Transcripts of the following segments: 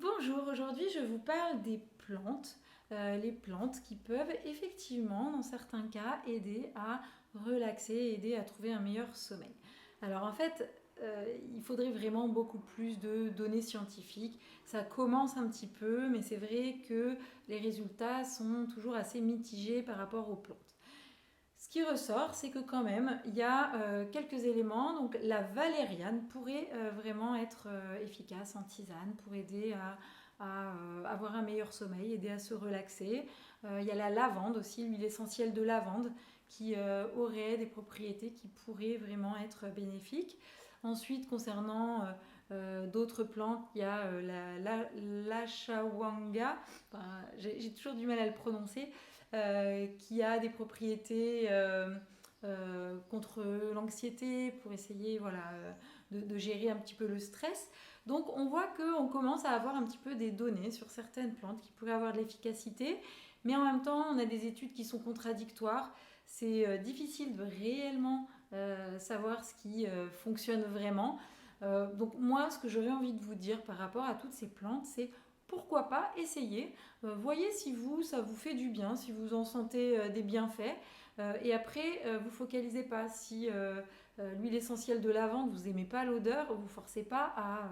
Bonjour, aujourd'hui je vous parle des plantes, les plantes qui peuvent effectivement dans certains cas aider à relaxer, aider à trouver un meilleur sommeil. Alors en fait, il faudrait vraiment beaucoup plus de données scientifiques. Ça commence un petit peu, mais c'est vrai que les résultats sont toujours assez mitigés par rapport aux plantes. Ce qui ressort, c'est que quand même, il y a quelques éléments. Donc la valériane pourrait vraiment être efficace en tisane pour aider à avoir un meilleur sommeil, aider à se relaxer. Il y a la lavande aussi, l'huile essentielle de lavande, qui aurait des propriétés qui pourraient vraiment être bénéfiques. Ensuite, concernant d'autres plantes, il y a l'ashawanga, enfin, j'ai toujours du mal à le prononcer, qui a des propriétés contre l'anxiété pour essayer voilà, de gérer un petit peu le stress. Donc on voit qu'on commence à avoir un petit peu des données sur certaines plantes qui pourraient avoir de l'efficacité, mais en même temps on a des études qui sont contradictoires. C'est difficile de réellement savoir ce qui fonctionne vraiment. Donc moi, ce que j'aurais envie de vous dire par rapport à toutes ces plantes, c'est pourquoi pas essayer. Voyez si vous, ça vous fait du bien, si vous en sentez des bienfaits. Et après, vous focalisez pas. Si l'huile essentielle de lavande, vous aimez pas l'odeur, vous forcez pas à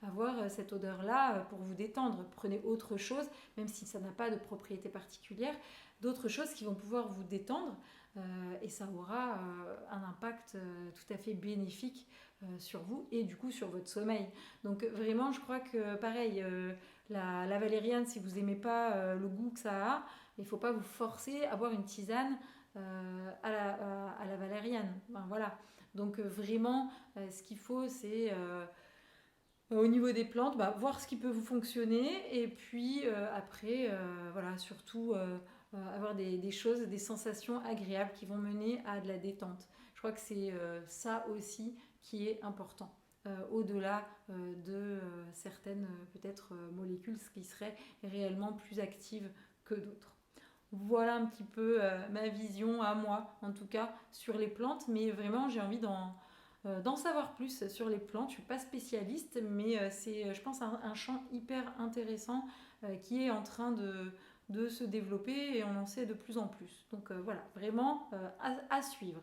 avoir cette odeur-là pour vous détendre. Prenez autre chose, même si ça n'a pas de propriété particulière, d'autres choses qui vont pouvoir vous détendre. Et ça aura un impact tout à fait bénéfique sur vous et du coup sur votre sommeil. Donc vraiment, je crois que pareil, la valériane, si vous n'aimez pas le goût que ça a, il ne faut pas vous forcer à boire une tisane à la valériane. Ben, voilà. Donc vraiment, ce qu'il faut, c'est au niveau des plantes, bah, voir ce qui peut vous fonctionner et puis après, voilà, surtout avoir des choses, des sensations agréables qui vont mener à de la détente. Je crois que c'est ça aussi qui est important. Au-delà de certaines peut-être molécules qui seraient réellement plus actives que d'autres. Voilà un petit peu ma vision à moi, en tout cas, sur les plantes, mais vraiment j'ai envie d'en savoir plus sur les plantes. Je ne suis pas spécialiste, mais c'est, je pense, un champ hyper intéressant qui est en train de se développer et on en sait de plus en plus. Donc voilà, vraiment à suivre.